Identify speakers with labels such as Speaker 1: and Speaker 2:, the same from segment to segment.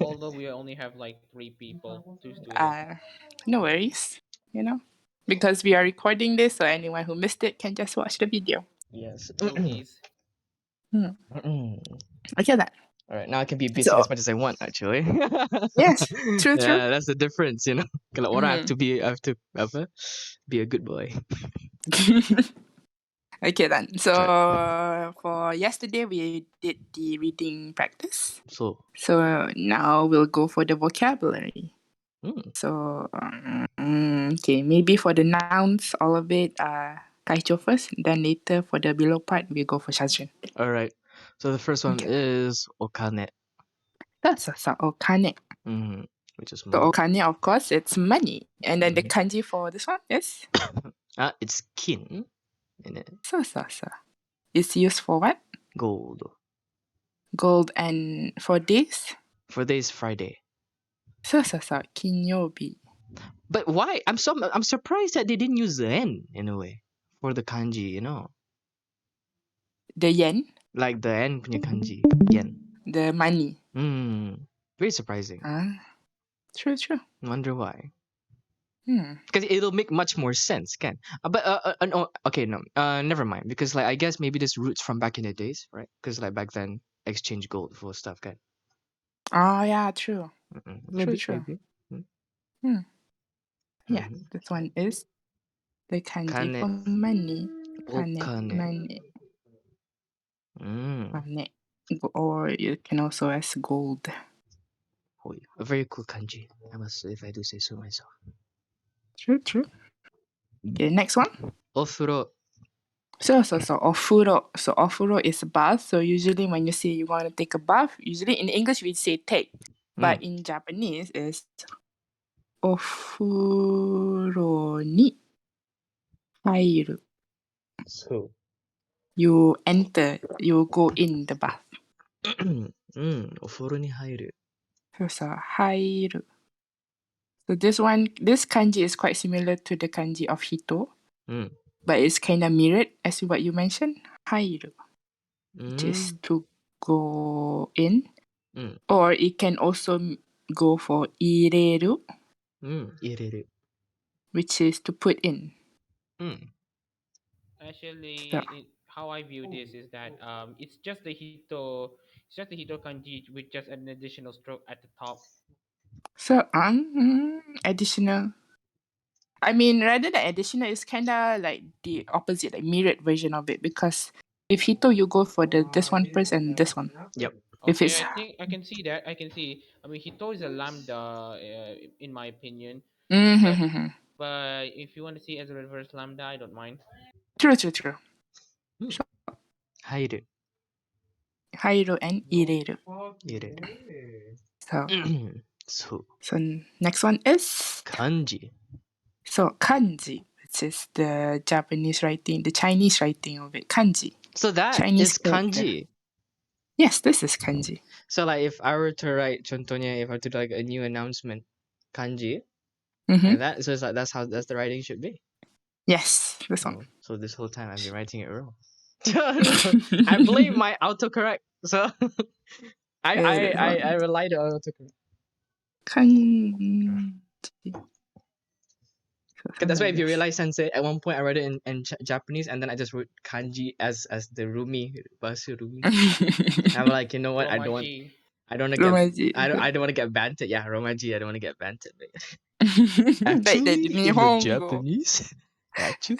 Speaker 1: Although we only have like 3 people, 2 students.
Speaker 2: Uh, no worries, you know, because we are recording this, so anyone who missed it can just watch the video.
Speaker 3: Yes.
Speaker 1: Notice.
Speaker 2: Hmm.
Speaker 3: All
Speaker 2: Okay, then.
Speaker 3: right, now I can be busy
Speaker 2: So
Speaker 3: as much as I want. Actually.
Speaker 2: yes, true, true.
Speaker 3: Yeah, that's the difference, you know. Kalau orang
Speaker 2: Mm.
Speaker 3: have to apa? Be a good boy.
Speaker 2: Okay, then. So
Speaker 3: Right.
Speaker 2: for yesterday, we did the reading practice.
Speaker 3: So,
Speaker 2: So now we'll go for the vocabulary.
Speaker 3: mm,
Speaker 2: So, okay, maybe for the nouns, all of it, Kaicho first. Then later for the below part, we go for Shazrin.
Speaker 3: all right. So the first one
Speaker 2: Okay.
Speaker 3: is okane,
Speaker 2: That's a okane.
Speaker 3: which is
Speaker 2: So
Speaker 3: money.
Speaker 2: okane, of course, it's money. And then the
Speaker 3: Mhm.
Speaker 2: kanji for this one is
Speaker 3: It's kin, in it.
Speaker 2: so. It's used for what?
Speaker 3: Gold.
Speaker 2: Gold. And for days?
Speaker 3: For this Friday.
Speaker 2: So. Kinyobi.
Speaker 3: But why? I'm surprised that they didn't use the N in a way for the kanji, you know.
Speaker 2: The yen,
Speaker 3: Like the N punya kanji. Yen.
Speaker 2: the money.
Speaker 3: Very surprising.
Speaker 2: True.
Speaker 3: Wonder why.
Speaker 2: Hmm.
Speaker 3: Because it'll make much more sense, can? But no, okay, no, never mind. Because like I guess maybe this roots from back in the days, right? Because like back then, exchange gold for stuff, can?
Speaker 2: Oh, yeah, true.
Speaker 3: Maybe,
Speaker 2: True.
Speaker 3: maybe.
Speaker 2: Yeah, this one is the kanji
Speaker 3: Kane.
Speaker 2: for money.
Speaker 3: Okane.
Speaker 2: Money.
Speaker 3: Mm.
Speaker 2: Money. Or you can also as gold.
Speaker 3: Oh, yeah. A very cool kanji. I must, if I do say so myself.
Speaker 2: True. Okay, next one.
Speaker 3: Ofuro.
Speaker 2: So, ofuro. So, ofuro is a bath. So, usually when you say you want to take a bath, usually in English we say take. But in Japanese is ofuro ni hairu.
Speaker 3: So.
Speaker 2: You enter, you go in the bath.
Speaker 3: Ofuro ni hairu.
Speaker 2: So, hairu. So this kanji is quite similar to the kanji of hito, but it's kind of mirrored as what you mentioned, hairu, which is to go in, or it can also go for ireru,
Speaker 3: Ireru.
Speaker 2: which is to put in.
Speaker 1: Actually, how I view this is that it's just the hito kanji with just an additional stroke at the top.
Speaker 2: So additional. I mean, rather than additional, it's kind of like the opposite, like mirrored version of it. Because if hito, you go for this one first and this one.
Speaker 3: Yep.
Speaker 2: If
Speaker 1: Okay,
Speaker 2: it's
Speaker 1: I think I can see that. I can see. I mean, hito is a lambda, in my opinion. But if you want to see it as a reverse lambda, I don't mind.
Speaker 2: True.
Speaker 3: Hairu.
Speaker 2: Hairu and ireru.
Speaker 3: So.
Speaker 2: So next one is
Speaker 3: Kanji.
Speaker 2: so kanji, which is the Japanese writing, the Chinese writing of it. Kanji.
Speaker 3: So that
Speaker 2: Chinese
Speaker 3: is
Speaker 2: character.
Speaker 3: kanji.
Speaker 2: Yes, this is kanji.
Speaker 3: So like if I were to write contohnya, if I were to do like a new announcement, kanji,
Speaker 2: Mm-hmm.
Speaker 3: and that so it's like that's the writing should be.
Speaker 2: Yes, this one.
Speaker 3: So this whole time I've been writing it wrong. I blame my autocorrect. So I relied on autocorrect.
Speaker 2: Kanji.
Speaker 3: Because that's why if you realize, Sensei, at one point I read it in Japanese and then I just wrote kanji as the Rumi, Basu Rumi. I'm like, you know what? I don't want to
Speaker 2: Romaji.
Speaker 3: I don't want to get bantered. Yeah, Romaji. I don't want to get bantered.
Speaker 2: Like the
Speaker 3: Actually, in the
Speaker 2: Nihon.
Speaker 3: Japanese, actually,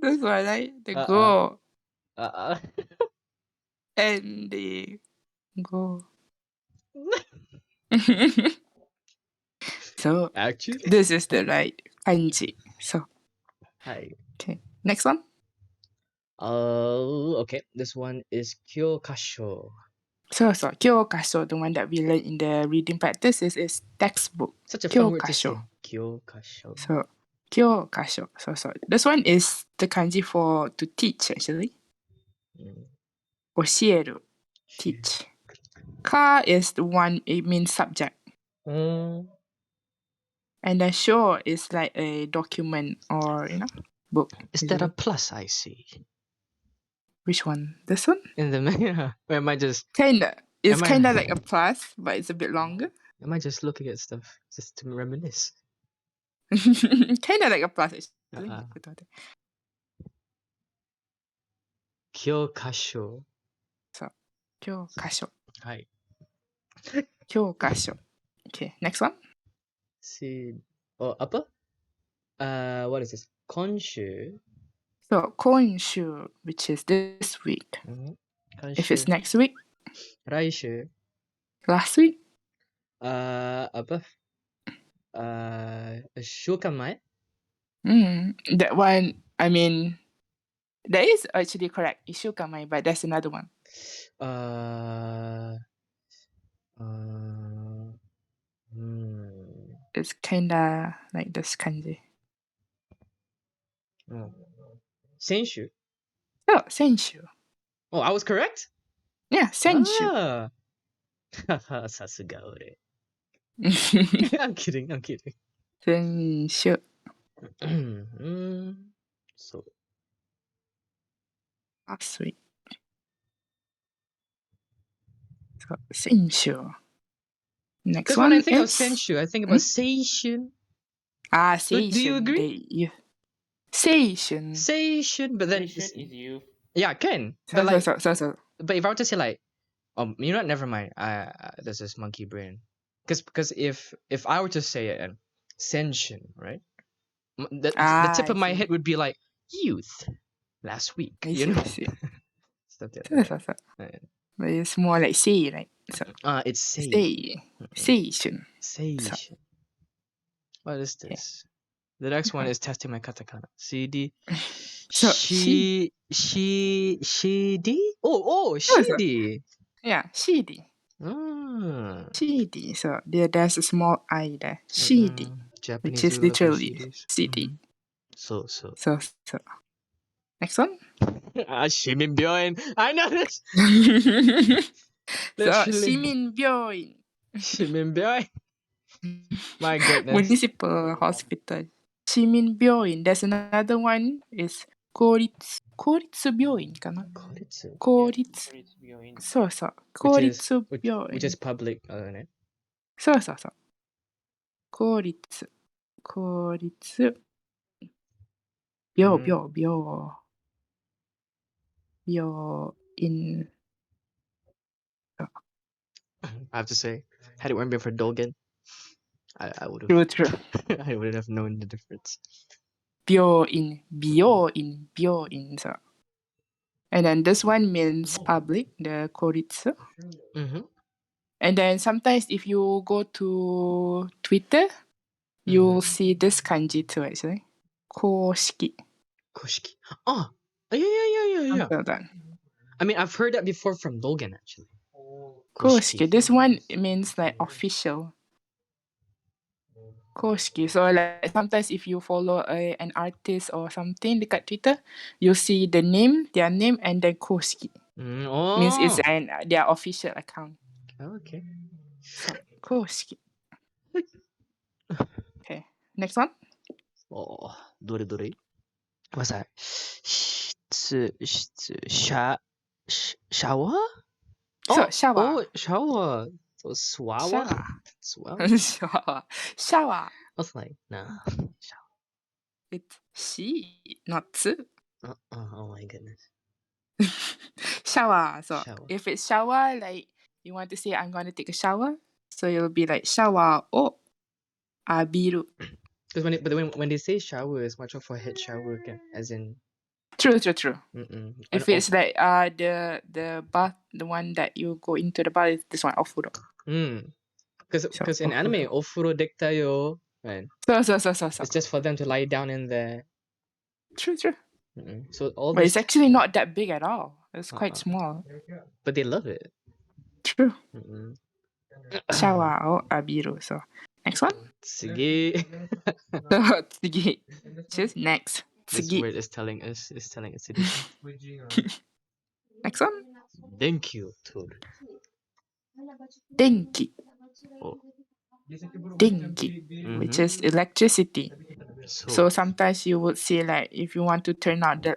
Speaker 2: That's why, right? The go and the go. So
Speaker 3: actually,
Speaker 2: this is the right kanji. So
Speaker 3: hi.
Speaker 2: okay, next one.
Speaker 3: Okay. This one is kyokasho.
Speaker 2: So kyokasho, the one that we learned in the reading practice is textbook.
Speaker 3: Such a fun word to say.
Speaker 2: Kyokasho.
Speaker 3: Kyokasho.
Speaker 2: So kyokasho. So this one is the kanji for to teach actually. Oshieru, teach. Ka is the one, it means subject. And then sho is like a document or book.
Speaker 3: Is that a plus? I see.
Speaker 2: Which one? This one?
Speaker 3: In the middle. Or am I just
Speaker 2: Kinda. It's
Speaker 3: Am I-
Speaker 2: kinda like a plus, but it's a bit longer.
Speaker 3: am I just looking at stuff just to reminisce?
Speaker 2: Kinda like a plus actually.
Speaker 3: Uh-uh.
Speaker 2: Betul betul.
Speaker 3: Kyokasho.
Speaker 2: So, kyokasho.
Speaker 3: Hi.
Speaker 2: Kyokasho. Okay, next one.
Speaker 3: See. Oh, apa? What is this? Konshu.
Speaker 2: So, konshu, which is this week. If it's
Speaker 3: Kanshu.
Speaker 2: next week,
Speaker 3: Raishu.
Speaker 2: last week,
Speaker 3: Apa? Shukanmai.
Speaker 2: that one, I mean, that is actually correct. Ishukamai, but that's another one. It's kinda like this kanji.
Speaker 3: Senshu.
Speaker 2: Oh, senshu.
Speaker 3: Oh, I was correct?
Speaker 2: Yeah, senshu.
Speaker 3: Ah. Sasuga ore. I'm kidding.
Speaker 2: Senshu.
Speaker 3: So,
Speaker 2: Last week. So, senshu. Next
Speaker 3: because
Speaker 2: one
Speaker 3: when I think of
Speaker 2: is
Speaker 3: Senshu, I think about Seishun.
Speaker 2: seishun.
Speaker 3: Do you agree?
Speaker 2: Seishun.
Speaker 3: Seishun, but then
Speaker 1: Patient is you.
Speaker 3: yeah, can. But like,
Speaker 2: So.
Speaker 3: but if I were to say like, you know what? Never mind. This is monkey brain. Because if I were to say it, Senshin, right? The tip of
Speaker 2: I
Speaker 3: my
Speaker 2: see.
Speaker 3: head would be like youth last week.
Speaker 2: I
Speaker 3: You
Speaker 2: see,
Speaker 3: know.
Speaker 2: I see.
Speaker 3: Stuff like that.
Speaker 2: So. But it's more like sei, right? So,
Speaker 3: It's sei.
Speaker 2: sei. Seishun.
Speaker 3: Seishun. What is this? The next one is testing my katakana. CD.
Speaker 2: So,
Speaker 3: Shidi. Oh, shidi.
Speaker 2: Yeah, shidi. Shidi. So there's a small I there. Shidi.
Speaker 3: Japanese
Speaker 2: Which is
Speaker 3: who love their
Speaker 2: literally
Speaker 3: CDs.
Speaker 2: CD.
Speaker 3: So.
Speaker 2: So. Next one.
Speaker 3: Shiminbyoin. I know this.
Speaker 2: So,
Speaker 3: Literally.
Speaker 2: Shiminbyoin.
Speaker 3: Shiminbyoin. My goodness.
Speaker 2: Municipal hospital. Shiminbyoin. There's another one is Koritsu Byoin kana?
Speaker 3: Koritsu.
Speaker 2: Koritsu.
Speaker 1: Byoin.
Speaker 2: So. Koritsu Byoin.
Speaker 3: Which is public, right?
Speaker 2: So. Koritsu. Byo in.
Speaker 3: I have to say, had it weren't been for Dolgen, I would have.
Speaker 2: True.
Speaker 3: I wouldn't have known the difference.
Speaker 2: Byoin. So. And then this one means public, the koritsu. And then sometimes if you go to Twitter, you'll see this kanji too, actually. Koshiki.
Speaker 3: Oh, yeah.
Speaker 2: Something like that.
Speaker 3: I mean, I've heard that before from Dolgen, actually.
Speaker 2: Koshiki. This one means like official. Koshiki. So like sometimes if you follow an artist or something dekat Twitter, you'll see the name, their name, and then Koshiki. Means it's their official account.
Speaker 3: Okay.
Speaker 2: So, Koshiki. Okay. Next one.
Speaker 3: Oh, dore. What's that? Shower?
Speaker 2: So, shower.
Speaker 3: Oh, shower. So, swawa?
Speaker 2: Shower.
Speaker 3: I was like, nah.
Speaker 2: It's she, not tsu.
Speaker 3: Oh my goodness.
Speaker 2: Shower. So,
Speaker 3: Shower.
Speaker 2: if it's shower, like you want to say, I'm going to take a shower. So, it'll be like shower o abiru.
Speaker 3: Because when they say shower, it's much of a head shower, as in.
Speaker 2: True. If it's like the bath, the one that you go into the bath, this one ofuro.
Speaker 3: Because in anime, ofuro dektayo, right?
Speaker 2: So.
Speaker 3: It's just for them to lie down in there.
Speaker 2: True.
Speaker 3: So all
Speaker 2: But
Speaker 3: this.
Speaker 2: it's actually not that big at all. It's quite small.
Speaker 3: But they love it.
Speaker 2: True. Shower o abiru. So, next one.
Speaker 3: Tsugi.
Speaker 2: Tsugi. Just next.
Speaker 3: This
Speaker 2: Tsugi.
Speaker 3: word is telling us to do.
Speaker 2: Next one.
Speaker 3: Denkyu toru.
Speaker 2: Denki.
Speaker 3: Oh.
Speaker 2: Denki, which is electricity. So sometimes you would say like if you want to turn on the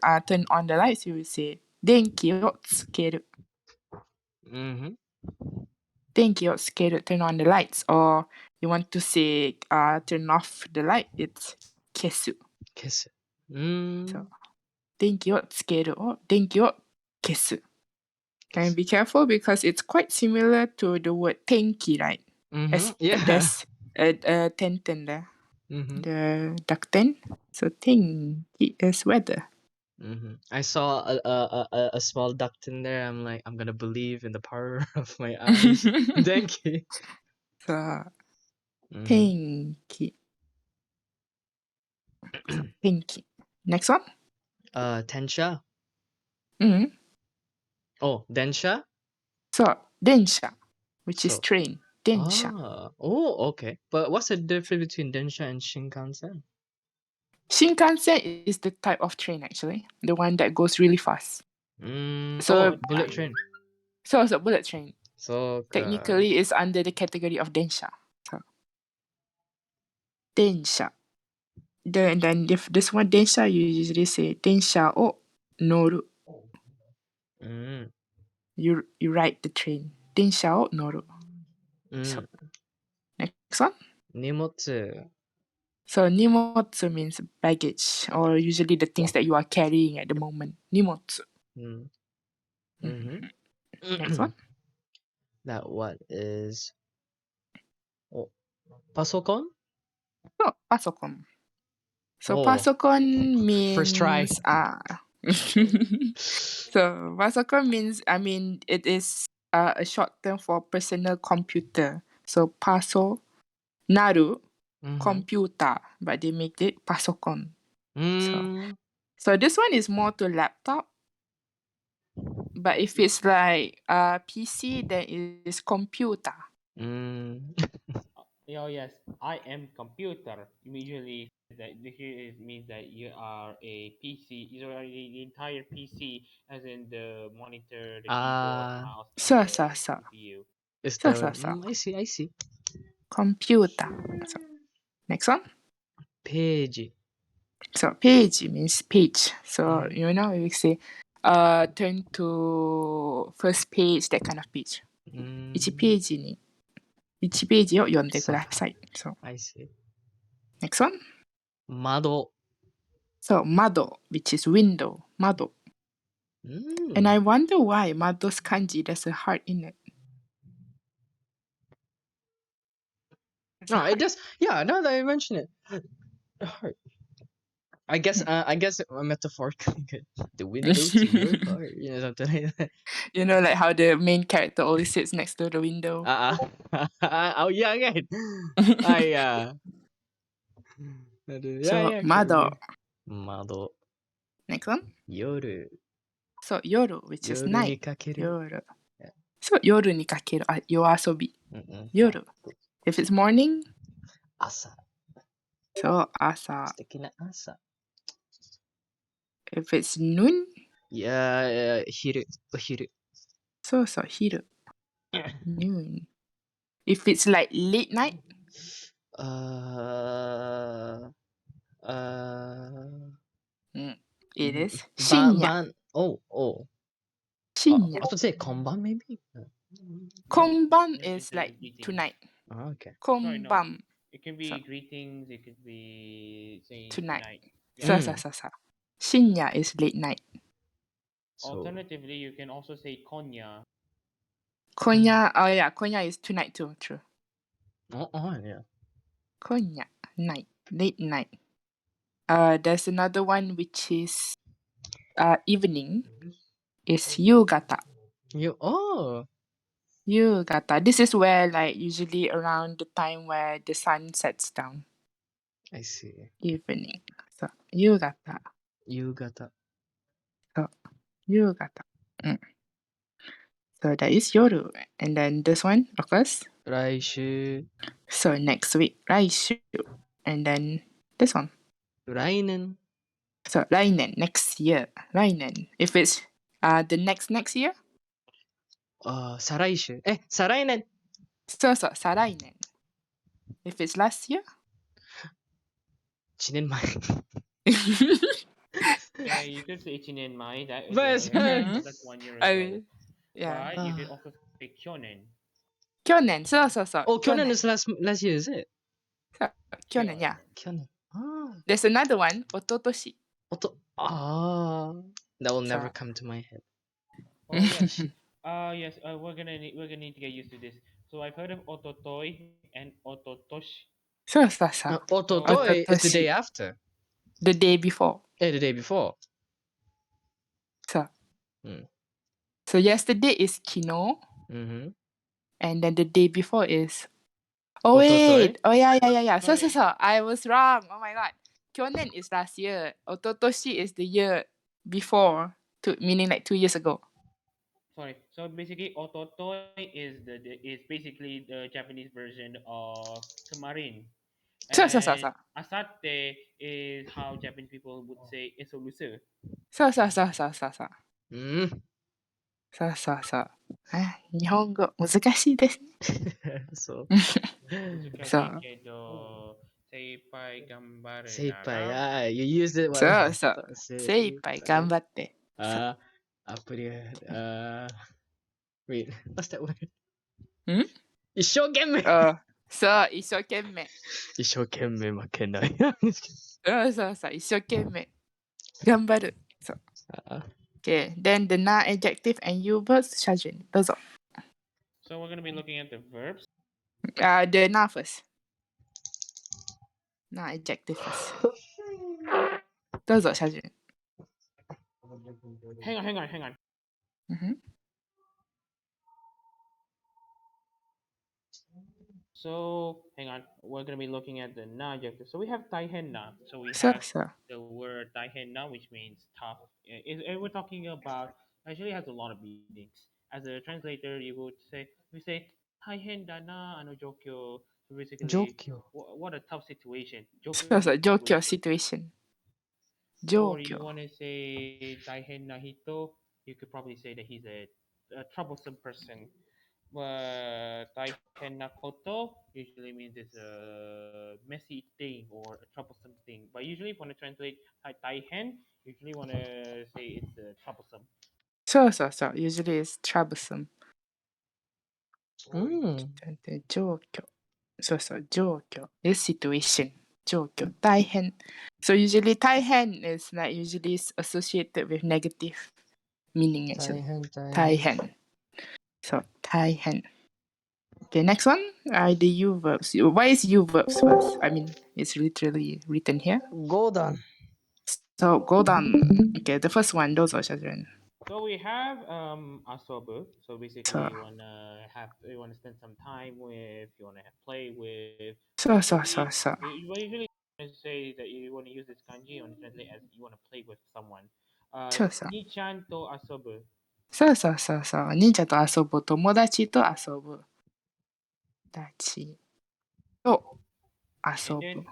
Speaker 2: lights, you would say 電気をつける.
Speaker 3: Mm-hmm.
Speaker 2: 電気をつける, turn on the lights. Or you want to say turn off the light, it's 消す.
Speaker 3: Kiss it.
Speaker 2: So, 電気をつける or 電気を消す. And be careful because it's quite similar to the word 天気, right?
Speaker 3: Mm-hmm. Yeah.
Speaker 2: There's a tenten there.
Speaker 3: Mm-hmm.
Speaker 2: The dakten. So 天気 is weather.
Speaker 3: Mm-hmm. I saw a small duct in there. I'm like, I'm gonna believe in the power of my eyes. Thank you.
Speaker 2: So,
Speaker 3: Mm-hmm.
Speaker 2: 天気. So, 天気. Next one.
Speaker 3: Tensha.
Speaker 2: Mm-hmm.
Speaker 3: Oh, densha.
Speaker 2: So, 電車, which is
Speaker 3: So,
Speaker 2: train. 電車.
Speaker 3: oh, okay. But what's the difference between densha and Shinkansen?
Speaker 2: Shinkansen is the type of train actually, the one that goes really fast. So,
Speaker 3: Bullet train.
Speaker 2: So it's a bullet train.
Speaker 3: So,
Speaker 2: Technically, it's under the category of densha. So, 電車. Then if this one 電車, you usually say 電車を乗る. You ride the train. 電車を乗る. So, next one.
Speaker 3: 荷物.
Speaker 2: So 荷物 means baggage, or usually the things that you are carrying at the moment. 荷物. Next one.
Speaker 3: That one is pasokon?
Speaker 2: So パソコン. So
Speaker 3: おー
Speaker 2: pasokon
Speaker 3: First try.
Speaker 2: means so pasokon means, I mean, it is a short term for personal computer. So paso naru computer, but they make it pasokon. So this one is more to laptop. But if it's like PC, then it is computer.
Speaker 1: Oh yes, I am computer. Usually that here means that you are a PC. You are the entire PC, as in the monitor, the keyboard, mouse, and the
Speaker 2: So.
Speaker 1: CPU.
Speaker 3: Is
Speaker 2: So.
Speaker 3: I see.
Speaker 2: Computer. So, next one.
Speaker 3: Page.
Speaker 2: So page means page. So you know, we say turn to first page, that kind of page. 1ページに1ページを読んでください. So
Speaker 3: I see.
Speaker 2: next one.
Speaker 3: 窓.
Speaker 2: So 窓, which is window. 窓. And I wonder why mado's kanji, there's a heart in it.
Speaker 3: No, it does. Yeah, now that I mention it, the heart. I guess metaphorically good. The window to your heart, something like that.
Speaker 2: You know, like how the main character always sits next to the window.
Speaker 3: Oh yeah, again.
Speaker 2: So
Speaker 3: yeah.
Speaker 2: mado.
Speaker 3: Mado.
Speaker 2: Next one.
Speaker 3: Yoru.
Speaker 2: So yoru, which is night.
Speaker 3: にかける.
Speaker 2: Yoru. So 夜にかける, yoasobi. Yoru. If it's morning,
Speaker 3: 朝.
Speaker 2: so asa.
Speaker 3: 素敵な朝.
Speaker 2: If it's noon,
Speaker 3: 昼. お昼.
Speaker 2: so hiru. Noon. If it's like late night, it is 深夜.
Speaker 3: I was to say konban maybe.
Speaker 2: Konban is like tonight.
Speaker 3: Okay.
Speaker 1: Sorry, no.
Speaker 2: Konban.
Speaker 1: It can be
Speaker 2: So,
Speaker 1: greetings. It could be saying
Speaker 2: tonight.
Speaker 1: Yeah.
Speaker 2: So. 深夜 is late night.
Speaker 1: Alternatively, you can also say konya.
Speaker 2: Konya, oh yeah, konya is tonight too, true.
Speaker 3: Yeah.
Speaker 2: Konya, night, late night. There's another one which is evening. Is yugata. Yugata. This is where, like, usually around the time where the sun sets down.
Speaker 3: I see.
Speaker 2: Evening. So yugata.
Speaker 3: Yugata.
Speaker 2: So yugata. So that is yoru. And then this one, of course.
Speaker 3: 来週.
Speaker 2: So next week, 来週. And then this one.
Speaker 3: 来年.
Speaker 2: So 来年, next year. 来年. If it's the next year.
Speaker 3: 再来週. 再来年.
Speaker 2: So 再来年. If it's last year.
Speaker 3: 1年前.
Speaker 1: Yeah, you could say Ichinenmai. That is
Speaker 3: But sorry.
Speaker 1: that's 1 year
Speaker 2: I
Speaker 1: ago.
Speaker 2: yeah.
Speaker 1: But you could also say Kyonen.
Speaker 2: 去年、そうそうそう、
Speaker 3: Oh, Kyonen
Speaker 2: 去年。
Speaker 3: is last year, is it?
Speaker 2: そう、去年、yeah.
Speaker 3: Kyonen. Ah.
Speaker 2: There's another one, 一昨年。
Speaker 3: That will never
Speaker 2: そう。
Speaker 3: come to my head.
Speaker 1: Oh yes.
Speaker 3: Ototoshi.
Speaker 1: Yes. We're gonna need to get used to this. So I've heard of Ototoi and Ototoshi.
Speaker 2: そうそうそう。
Speaker 1: So
Speaker 3: Ototoi is the day
Speaker 2: 一昨年。
Speaker 3: after.
Speaker 2: The day before.
Speaker 3: The day before.
Speaker 2: そう。
Speaker 3: Mm.
Speaker 2: So yesterday is 昨日
Speaker 3: Mm-hmm.
Speaker 2: and then the day before is Oh
Speaker 3: Ototoi.
Speaker 2: wait. Oh yeah. So
Speaker 1: sorry,
Speaker 2: so so. I was wrong. Oh my god. Kyonen is last year. Ototoshi is the year before. Meaning like 2 years ago.
Speaker 1: sorry. So basically, Ototoi is basically the Japanese version of Kemarin, and
Speaker 2: So.
Speaker 1: Asate is how Japanese people would say Esolusu.
Speaker 2: So.
Speaker 3: Mm.
Speaker 2: そう。日本語難しいですね。
Speaker 3: So.
Speaker 2: そう。
Speaker 3: Seipai.
Speaker 1: 難しいけど、精一杯頑張るなら、
Speaker 3: Ah, you used it while
Speaker 2: そう。精一杯
Speaker 3: Seipai.
Speaker 2: 頑張って。そう。
Speaker 3: Wait, what's that word?
Speaker 2: ん
Speaker 3: 一生懸命。
Speaker 2: そう。一生懸命。
Speaker 3: 一生懸命負けない。
Speaker 2: そう。一生懸命。頑張る。そう。Okay. Then the na adjective and you verbs, Shajin. どうぞ。
Speaker 1: So we're going to be looking at the verbs.
Speaker 2: The na first. Na adjective first. どうぞ、Shajin.
Speaker 1: Hang on.
Speaker 2: Mm-hmm.
Speaker 1: So hang on, we're gonna be looking at the na adjective. So we have taihenna. So we have
Speaker 2: So.
Speaker 1: the word taihenna, which means tough. We're talking about actually has a lot of meanings. As a translator, we say taihenda na ano jokyo. So basically,
Speaker 3: 状況。
Speaker 1: what a tough situation. Jokyo means
Speaker 2: そう。状況、
Speaker 1: situation.
Speaker 2: situation.
Speaker 1: Or you
Speaker 2: 状況。
Speaker 1: want to say taihenna hito, you could probably say that he's a troublesome person. But taihen koto usually means it's a messy thing or a troublesome thing. But usually, if you want to translate taihen, usually want to say it's troublesome.
Speaker 2: So. Usually it's troublesome.
Speaker 3: うん。
Speaker 2: 状況。そう。状況 is situation. 状況。大変. So usually 大変 is like usually associated with negative meaning actually. 大変. So 大変. Okay, next one are the you verbs. Why is you verbs first? I mean, it's literally written here.
Speaker 3: 5段。
Speaker 2: So go down. Okay, the first one, どうぞ, Shazrin.
Speaker 1: So we have asobu. So basically,
Speaker 2: So,
Speaker 1: you wanna spend some time with, you wanna play with.
Speaker 2: so.
Speaker 1: Usually say that you wanna use this kanji, you wanna translate as you wanna play with someone.
Speaker 2: So.
Speaker 1: Ni-chan to asobu.
Speaker 2: So. 兄ちゃんと遊ぶ。友達と遊ぶ。
Speaker 1: And
Speaker 2: 友達と遊ぶ。
Speaker 1: then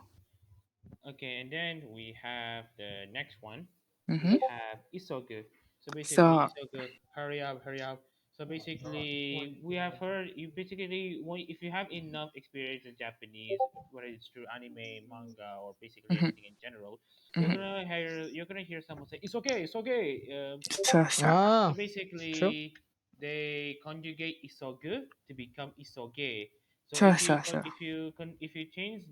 Speaker 1: okay, and then we have the next one.
Speaker 2: Mm-hmm.
Speaker 1: We have isogu. So basically,
Speaker 2: So,
Speaker 1: isogu, hurry up, hurry up. So basically, we have heard you basically if you have enough experience in Japanese, whether it's through anime, manga, or basically
Speaker 2: mm-hmm.
Speaker 1: anything in general,
Speaker 2: Mm-hmm.
Speaker 1: you're gonna hear someone say it's okay.
Speaker 2: So.
Speaker 1: So
Speaker 3: ああ。True.
Speaker 1: basically, they conjugate isogu to become isoge. So
Speaker 2: So.
Speaker 1: if you change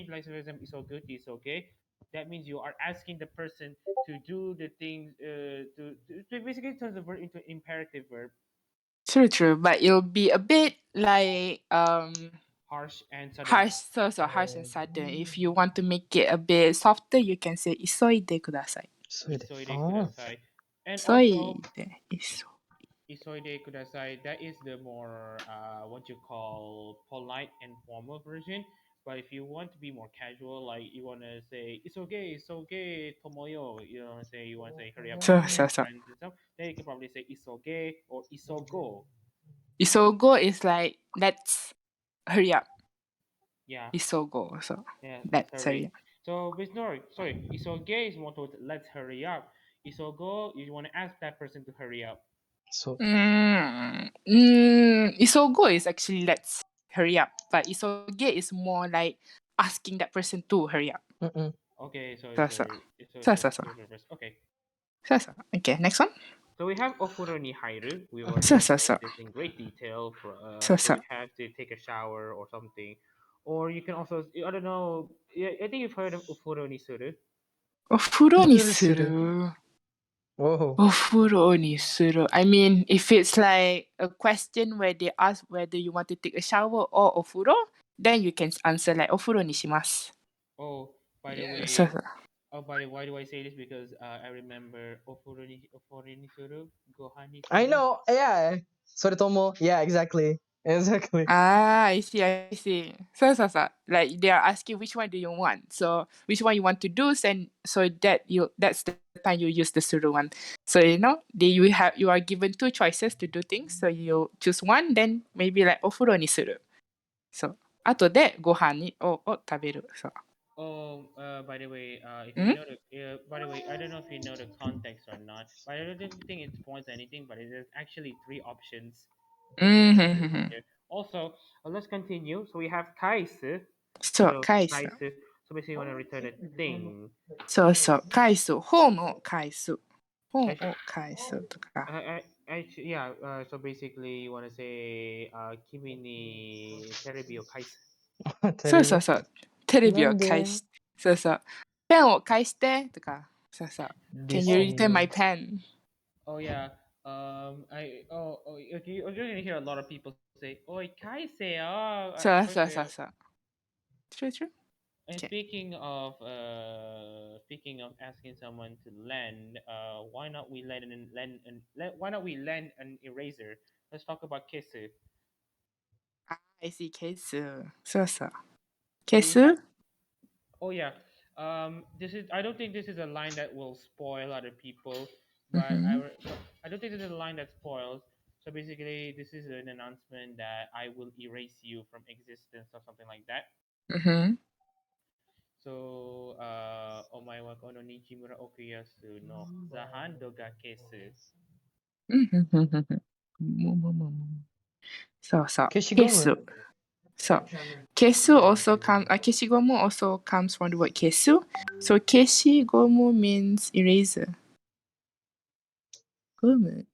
Speaker 1: lexicalism isogu to isoge, that means you are asking the person to do the things to basically turn the verb into an imperative verb,
Speaker 2: True. But it'll be a bit like
Speaker 1: harsh and sudden.
Speaker 2: harsh. So harsh and sudden. If you want to make it a bit softer, you can say 急いでください.
Speaker 3: 急いで。
Speaker 1: Isoide
Speaker 3: ああ。
Speaker 1: kudasai. And also
Speaker 2: 急いで。
Speaker 1: isoide kudasai, that is the more what you call polite and formal version. But if you want to be more casual, like you want to say it's okay, tomoyo, you want to say hurry up,
Speaker 2: So.
Speaker 1: friends and stuff, then you can probably say isoge or isogo.
Speaker 2: Isogo is like, let's hurry up.
Speaker 1: Yeah,
Speaker 2: Isogo. So,
Speaker 1: yeah, let's
Speaker 2: let's hurry
Speaker 1: hurry.
Speaker 2: up.
Speaker 1: So, but no, sorry, isoge is more towards let's hurry up. Isogo, you want to ask that person to hurry up.
Speaker 3: そう。
Speaker 2: Isogo is actually let's hurry up. But isoge is more like asking that person to hurry up.
Speaker 3: うんうん。
Speaker 1: Okay, so
Speaker 2: So.
Speaker 1: it's
Speaker 2: So.
Speaker 1: reverse. Okay.
Speaker 2: Okay, next one.
Speaker 1: So we have ofuro ni hairu. We were
Speaker 2: So,
Speaker 1: going
Speaker 2: so,
Speaker 1: over
Speaker 2: so.
Speaker 1: this in great detail.
Speaker 2: So,
Speaker 1: So
Speaker 2: so.
Speaker 1: we have to take a shower or something, or you can also, I don't know. Yeah, I think you've heard of ofuro ni suru.
Speaker 2: お風呂にす
Speaker 3: する。
Speaker 2: る。
Speaker 3: Whoa.
Speaker 2: お風呂にする. I mean, if it's like a question where they ask whether you want to take a shower or お風呂, then you can answer like お風呂にします.
Speaker 1: Oh, by the
Speaker 3: Yes.
Speaker 2: So,
Speaker 1: way, why do I say this? Because I remember ofuro ni suru, gohan ni
Speaker 3: I
Speaker 1: suru.
Speaker 3: know. Yeah. それとも. Yeah, exactly. Exactly.
Speaker 2: I see. So, like they are asking which one do you want. So, which one you want to do, and so that's the time you use the suru one. So, you are given two choices to do things. So, you choose one, then maybe like お風呂にする. So, 後でご飯を食べる. So,
Speaker 1: Oh, by the way, if you
Speaker 2: mm?
Speaker 1: know by the way, I don't know if you know the context or not, but I don't think it spoils anything. But there's actually three options
Speaker 2: Mm-hmm.
Speaker 1: here. Also, let's continue. So we have kaisu.
Speaker 2: So,
Speaker 1: So
Speaker 2: 返す.
Speaker 1: kaisu. So basically, you want to return a thing.
Speaker 2: そう、返す。本を返す。本
Speaker 1: Actu-
Speaker 2: を返すとか。
Speaker 1: yeah. So basically, you want to say, "Kimi ni terebi o kaisu."
Speaker 2: そう。テレビを返
Speaker 3: なんで
Speaker 2: し、そう。ペンを返してとか。そう。Can you
Speaker 3: です
Speaker 2: return
Speaker 3: よ。
Speaker 2: my pen?
Speaker 1: Oh yeah. You're gonna hear a lot of people say, "Oi, kaise." Oh, I've heard that.
Speaker 2: そう。True.
Speaker 1: And
Speaker 2: Okay.
Speaker 1: speaking of asking someone to lend, why not we why not we lend an eraser? Let's talk about kissu.
Speaker 2: I see ケース。そう。ケー
Speaker 1: So we have,
Speaker 2: ス
Speaker 1: oh yeah, this is, I don't think this is a line that will spoil other people, but
Speaker 2: Mm-hmm.
Speaker 1: I don't think this is a line that spoils. So basically, this is an announcement that I will erase you from existence or something like that.
Speaker 2: Mm-hmm.
Speaker 1: So, omae wa kono Nijimura Okuyasu no Zahando ga kesu.
Speaker 2: Mm-hmm. そう。
Speaker 3: 消しゴム。
Speaker 2: ケース。So, kesu also keshigomu also comes from the word kesu. So, keshigomu means eraser. Gomu,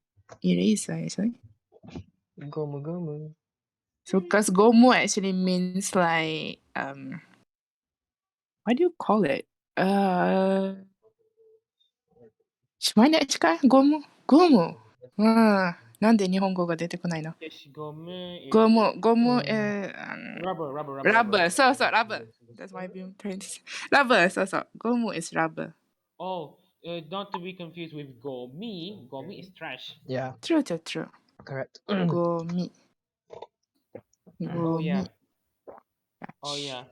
Speaker 2: eraser, actually.
Speaker 3: ゴムゴム。
Speaker 2: So, because gomu actually means like, what do you call it? Shimane chika? Gomu. なんで日本語が出てこないの?
Speaker 1: Keshigomu is
Speaker 2: Gomu,
Speaker 1: rubber.
Speaker 2: rubber. So, rubber. That's why I've been trying to say. Rubber, so. Gomu is rubber.
Speaker 1: Oh, not to be confused with gomi. Gomi is trash.
Speaker 3: Yeah,
Speaker 2: True.
Speaker 3: correct.
Speaker 2: Gomi.
Speaker 1: Oh yeah.
Speaker 2: Gomi.
Speaker 1: Oh yeah.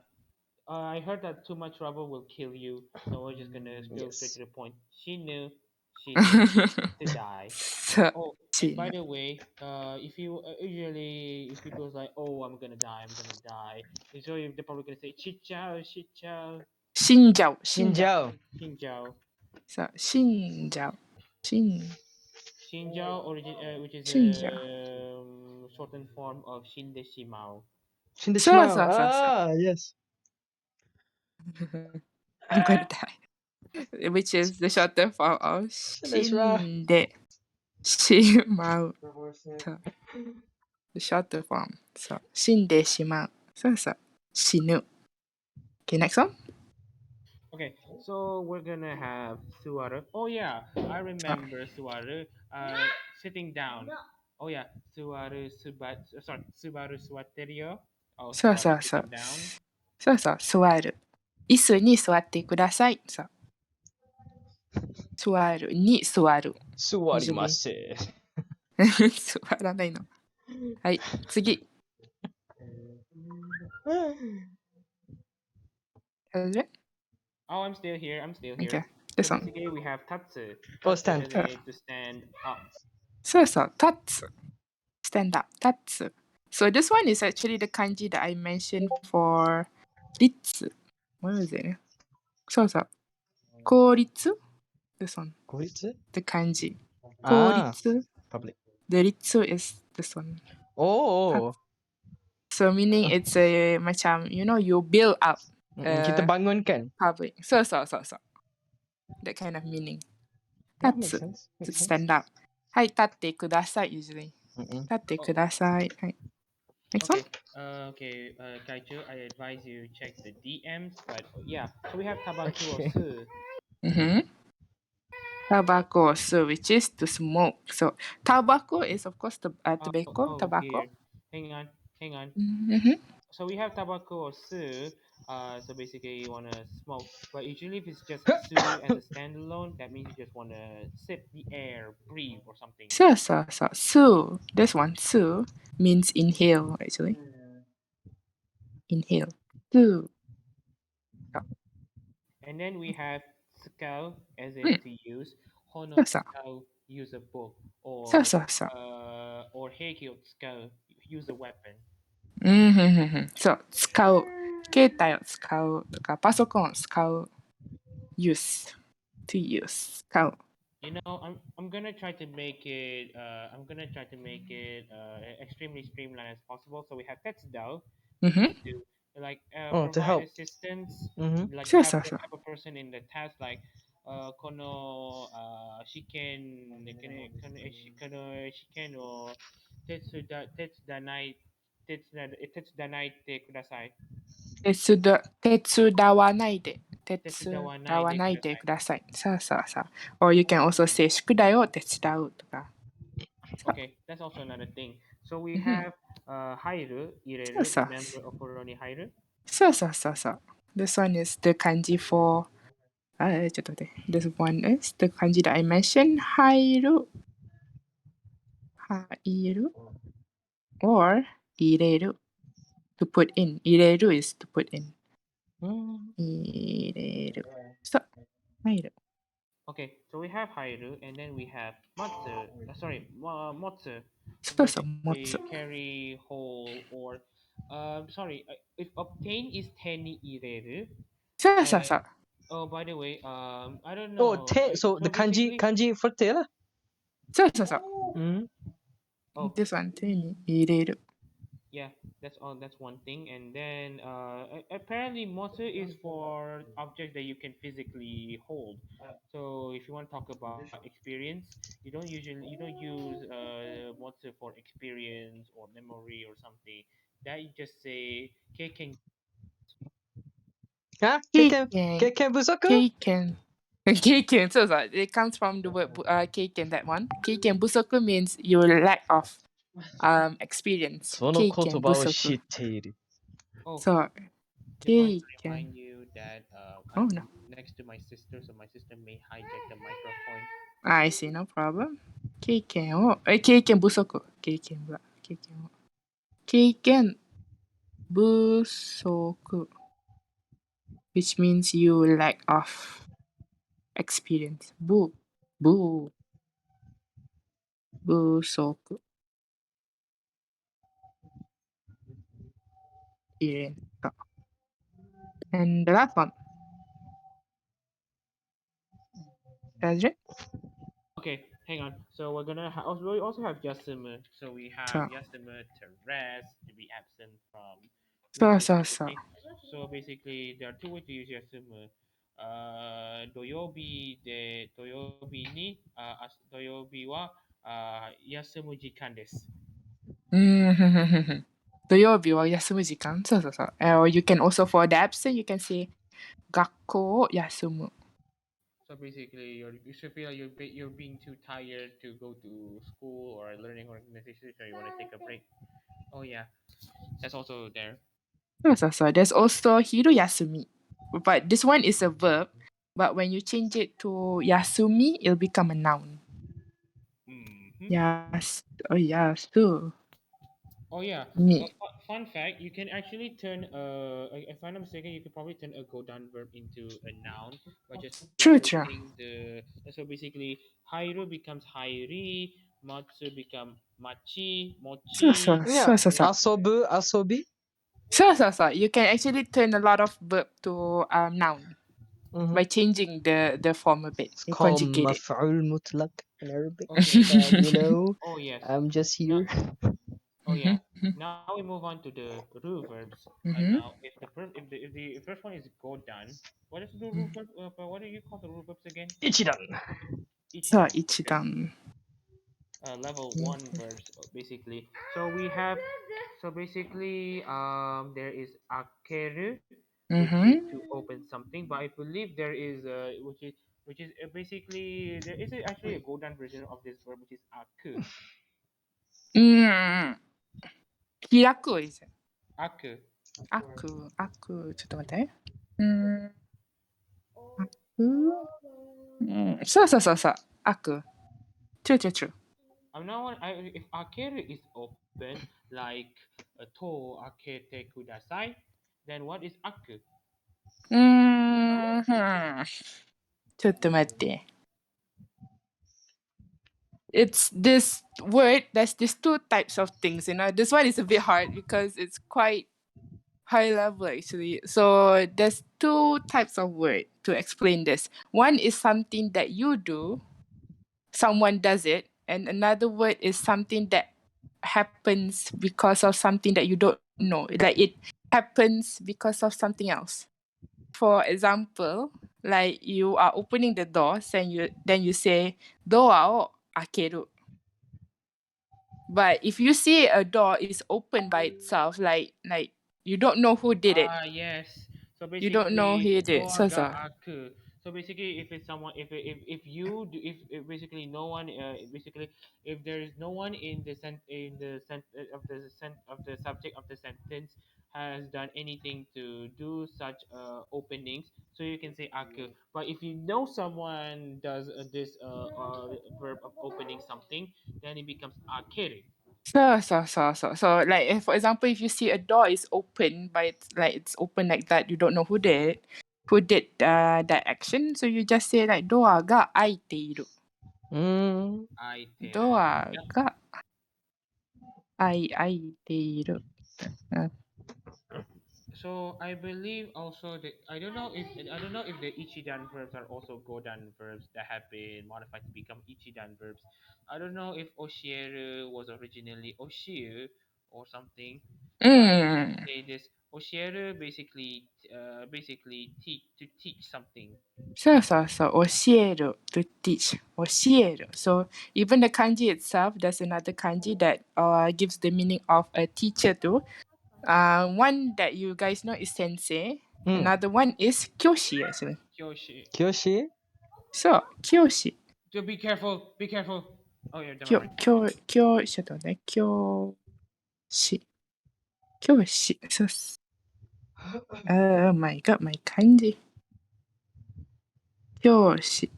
Speaker 1: I heard that too much rubber will kill you. So we're just gonna go straight
Speaker 3: Yes.
Speaker 1: to the point. Shinu, to die.
Speaker 2: So,
Speaker 1: Oh, and by
Speaker 2: Chino.
Speaker 1: the way, if you usually if people's like, oh, I'm gonna die, usually they're probably gonna say chichao,
Speaker 2: Shinjao.
Speaker 3: Shinjao.
Speaker 1: shinjao,
Speaker 2: So, Shinjao.
Speaker 1: which is
Speaker 2: Shinjao.
Speaker 1: a shortened form of shinde shimao.
Speaker 3: Shindeshimao.
Speaker 2: So.
Speaker 3: Ah, yes.
Speaker 2: I'm gonna die. Which is the shorter form of
Speaker 3: Shindeshima.
Speaker 2: Shinde Shimao. So, the shorter form. So, Shinde Shimao. So. Shinu. Okay, next one.
Speaker 1: Okay, so we're gonna have suwaru. Oh yeah, I
Speaker 2: Oh,
Speaker 1: remember suwaru. Sitting down. Oh yeah, subaru suwaterio. Oh, suwaru
Speaker 2: そう。
Speaker 1: sitting down.
Speaker 2: 座る。椅子に座ってください。そう。座るに座る。Usually.
Speaker 3: 座りませ。
Speaker 2: 座らないの。はい、次。Hello?
Speaker 1: Oh, I'm still here.
Speaker 2: Okay,
Speaker 1: So
Speaker 2: this one.
Speaker 1: basically, we have tatsu.
Speaker 3: Oh,
Speaker 1: Tatsu
Speaker 3: stand.
Speaker 1: as in to stand up.
Speaker 2: そう。立つ。Stand up. 立つ。So this one is actually the kanji that I mentioned for 立つ。What was it? そう。公立 This one.
Speaker 3: 孤立
Speaker 2: The kanji. 公
Speaker 3: Ah,
Speaker 2: 立
Speaker 3: public.
Speaker 2: The 立 is this one.
Speaker 3: Oh.
Speaker 2: So meaning it's a macam, you build up
Speaker 3: Kita bangunkan.
Speaker 2: public. So. That kind of meaning.
Speaker 3: Yeah, makes
Speaker 2: 立つ
Speaker 3: sense.
Speaker 2: to
Speaker 3: Makes sense.
Speaker 2: stand up. はい、立ってください usually.
Speaker 3: Mm-mm.
Speaker 2: 立ってく
Speaker 1: Oh,
Speaker 2: ださい。はい。Next one?
Speaker 1: okay. Kaichu, I advise you check the DMs. But yeah, so we have tabaku or
Speaker 3: Okay.
Speaker 1: su.
Speaker 2: Mm-hmm. Tobacco, so which is to smoke. So tobacco is of course the tobacco,
Speaker 1: Oh
Speaker 2: tobacco.
Speaker 1: dear. Hang on.
Speaker 2: Mm-hmm.
Speaker 1: So we have tabaku or su. So basically you wanna smoke. But usually if it's just su as a standalone, that means you just wanna sip the air, breathe or something.
Speaker 2: So. Su, this one, su, means inhale actually. Inhale. Su. So.
Speaker 1: And then we have scout as in
Speaker 2: Mm.
Speaker 1: to use. Hono
Speaker 2: So.
Speaker 1: scout use a book
Speaker 2: So.
Speaker 1: or heikyo scout use a weapon.
Speaker 2: そう、使う。携帯を使うとか、パソコンを使う。use, to use, 使う。
Speaker 1: You know, I'm gonna try to make it. I'm gonna try to make it extremely streamlined as possible. So we have Tetsudao, which is to like
Speaker 3: Oh, to
Speaker 1: provide
Speaker 3: help.
Speaker 1: assistance.
Speaker 3: Mm-hmm.
Speaker 1: Like
Speaker 2: そうそうそう。
Speaker 1: have a person in the task like kono shiken or tetsudanai kudasai.
Speaker 2: 手伝わ
Speaker 1: Tetsudawanai
Speaker 2: ないで
Speaker 1: kudasai.
Speaker 2: ください。そうそうそう。or you can also say 宿題を手伝うとか。そう。
Speaker 1: Okay, that's also another thing. So we
Speaker 2: うん、
Speaker 1: have hairu,
Speaker 2: そう
Speaker 1: ireru,
Speaker 2: そう。
Speaker 1: remember okoroni hairu.
Speaker 2: そうそうそうそう。This one is the kanji for ちょっと待って。This one is the kanji that I mentioned. 入る or 入れる to put in. 入れる is to put in.
Speaker 3: Mm.
Speaker 2: 入れる。そう。入る。
Speaker 1: Okay, so we have hairu, and then we have matsu. Motsu. So
Speaker 2: そうそう、持つ。
Speaker 1: basically carry, hold, or if obtain is teni ireru.
Speaker 2: そうそうそ
Speaker 1: And
Speaker 2: う。
Speaker 1: oh, by the way, I don't
Speaker 3: Oh,
Speaker 1: know.
Speaker 3: so the
Speaker 1: So
Speaker 3: kanji
Speaker 1: basically,
Speaker 3: kanji for tail.
Speaker 2: そうそうそう。
Speaker 3: Mm.
Speaker 1: oh
Speaker 2: This one 手に入れる。
Speaker 1: yeah, that's all. That's one thing. And then apparently, motor is for objects that you can physically hold. So if you want to talk about experience, you don't use motor for experience or memory or something. That you just say can.
Speaker 3: Huh?
Speaker 2: 経験。
Speaker 3: Keken busoku?
Speaker 2: 経験。経験。そうそう。It comes from the word 経験 that one. 経験不足 means your lack of experience.
Speaker 3: その
Speaker 2: 経
Speaker 3: 言葉を
Speaker 2: 験不足。
Speaker 3: 知っている。
Speaker 1: Oh,
Speaker 2: そう。
Speaker 1: just wanted
Speaker 2: 経
Speaker 1: to
Speaker 2: 験。
Speaker 1: remind you that
Speaker 2: Oh
Speaker 1: I'm
Speaker 2: no.
Speaker 1: next to my sister, so my sister may hijack the microphone.
Speaker 2: I see, no problem. 経験を、経験不足。経験は、経験を。経験不足。which means you lack of experience. 不足。experience. And the last one. That's it.
Speaker 1: Okay, hang on. So we also have Yasumu. So we have
Speaker 2: そう。
Speaker 1: Yasumu to rest, to be absent from
Speaker 2: そう
Speaker 1: doing
Speaker 2: そうそう。
Speaker 1: anything. So basically, there are two ways to use Yasumu. 土曜日は、
Speaker 2: 土曜日は休む時間そうそうそう。Or you can also for the absent, you can say 学校を休む。
Speaker 1: So basically, you should feel like you're being too tired to go to school or a learning organization, so you want to take a break. Oh yeah, that's also there.
Speaker 2: そうそうそう。There's also 昼休み。But this one is a verb. But when you change it to 休み, it'll become a noun.
Speaker 1: Hmm.
Speaker 2: Yasu.
Speaker 1: Oh yeah.
Speaker 2: Me.
Speaker 1: Fun fact: you can actually turn if I'm not mistaken, you could probably turn a go down verb into a noun by just
Speaker 2: True.
Speaker 1: replacing the. So basically, hairu becomes hairi, matsu become machi,
Speaker 2: そうそう。
Speaker 1: mochi.
Speaker 3: いや、
Speaker 2: そうそうそう。
Speaker 3: 遊ぶ、遊び。
Speaker 2: そうそうそう。You can actually turn a lot of verb to noun
Speaker 3: Mm-hmm.
Speaker 2: by changing the form a bit.
Speaker 3: It's
Speaker 2: You
Speaker 3: called
Speaker 2: conjugate it.
Speaker 3: maf'ul mutlaq in Arabic.
Speaker 1: Okay.
Speaker 3: But you know,
Speaker 1: Oh yes.
Speaker 3: I'm just
Speaker 1: Now,
Speaker 3: here.
Speaker 1: oh yeah. Now we move on to the ru verbs.
Speaker 2: Mhm.
Speaker 1: Now, if the first one is go done, what is the ru verb? What do you call the ru verbs again?
Speaker 3: Ichiran.
Speaker 2: So,
Speaker 1: ichidan. Okay.
Speaker 2: ichidan.
Speaker 1: Level one verbs basically. So we have there is akeru, which is
Speaker 2: Mm-hmm.
Speaker 1: to open something, but I believe there is basically there is actually a golden version of this verb which is aku.
Speaker 2: うん。開く is it?
Speaker 1: Aku.
Speaker 2: ちょっと待って。そうそうそうそう。開く。true.
Speaker 1: I'm not if akeru is open like to akete kudasai, then what is aku?
Speaker 2: ちょっと待って。It's this word, there's these two types of things, you know. This one is a bit hard because it's quite high level actually. So there's two types of word to explain this. One is something that you do, someone does it, and another word is something that happens because of something that you don't know. Like it happens because of something else. For example, like you are opening the doors and you say door o akeru. But if you see a door is open by itself, like you don't know who did it.
Speaker 1: Yes. So
Speaker 2: You don't know
Speaker 1: basically,
Speaker 2: who did it. So
Speaker 1: doaga
Speaker 2: so.
Speaker 1: aku. So basically, if it's someone, if you do, if basically no one, basically, if there is no one in the of the subject of the sentence has done anything to do such openings, so you can say aku. But if you know someone does this verb of opening something, then it becomes akeru.
Speaker 2: So like if, for example, if you see a door is open by it's open like that, you don't know who did that action. So you just say like ドアが開いている.
Speaker 1: Aiteru.
Speaker 2: ドアが開いている. Uh,
Speaker 1: So I believe also that I don't know if the ichidan verbs are also godan verbs that have been modified to become ichidan verbs. I don't know if oshieru was originally oshiu or something, but
Speaker 2: mm.
Speaker 1: say this oshieru basically teach something.
Speaker 2: 教える to teach. 教える. So even the kanji itself, there's another kanji that gives the meaning of a teacher too. One that you guys know is sensei. Another one is kyoshi actually.
Speaker 1: Kyoshi.
Speaker 3: Kyoshi?
Speaker 2: So kyoshi.
Speaker 1: So be careful, be careful. Oh yeah, never
Speaker 2: Kyo,
Speaker 1: mind.
Speaker 2: kyo, kyo, ちょっとね。kyoshi. Kyoshi. So, oh my god, my kanji. Kyoshi.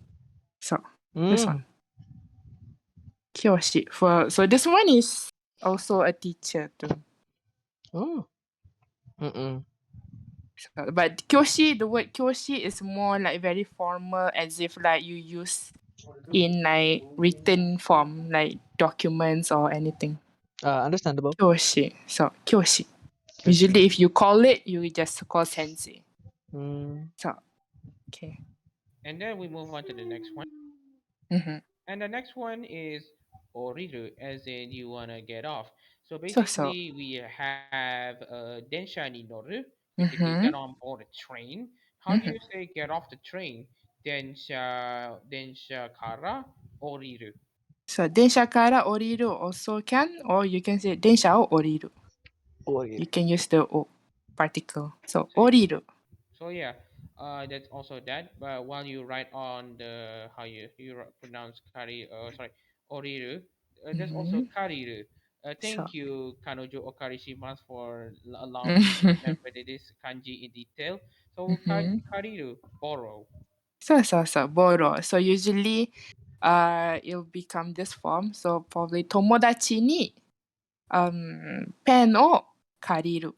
Speaker 2: So, this one. Kyoshi. So this one is also a teacher too.
Speaker 3: Oh. Mm-mm.
Speaker 2: So, but kyoshi, the word kyoshi is more like very formal, as if like you use in like written form, like documents or anything.
Speaker 3: Understandable.
Speaker 2: Kyoshi. So kyoshi.
Speaker 3: Kyoshi.
Speaker 2: Usually, if you call it, you just call sensei.
Speaker 3: Mm.
Speaker 2: So okay.
Speaker 1: And then we move on to the next one.
Speaker 2: Mm-hmm.
Speaker 1: And the next one is oriru, as in you wanna get off. So
Speaker 2: So.
Speaker 1: basically, we have densha ni noru, basically get
Speaker 2: Mm-hmm.
Speaker 1: on board a train. How do
Speaker 2: Mm-hmm.
Speaker 1: you say get off the train? Densha kara oriru.
Speaker 2: So 電車から降りる also can, or you can say 電車を降りる.
Speaker 3: Ori.
Speaker 2: You can use the o particle. So
Speaker 1: So,
Speaker 2: 降りる.
Speaker 1: so yeah, that's also that. But while you write on the how pronounce kari, sorry, oriru, there's also
Speaker 2: Mm-hmm.
Speaker 1: kariru.
Speaker 2: So.
Speaker 1: Thank you, Kanojo Okarishimasu, for allowing me to remember this kanji in detail. So
Speaker 2: Mm-hmm.
Speaker 1: kariru, borrow.
Speaker 2: So borrow. So usually, it'll become this form. So probably 友達に ペンを借りる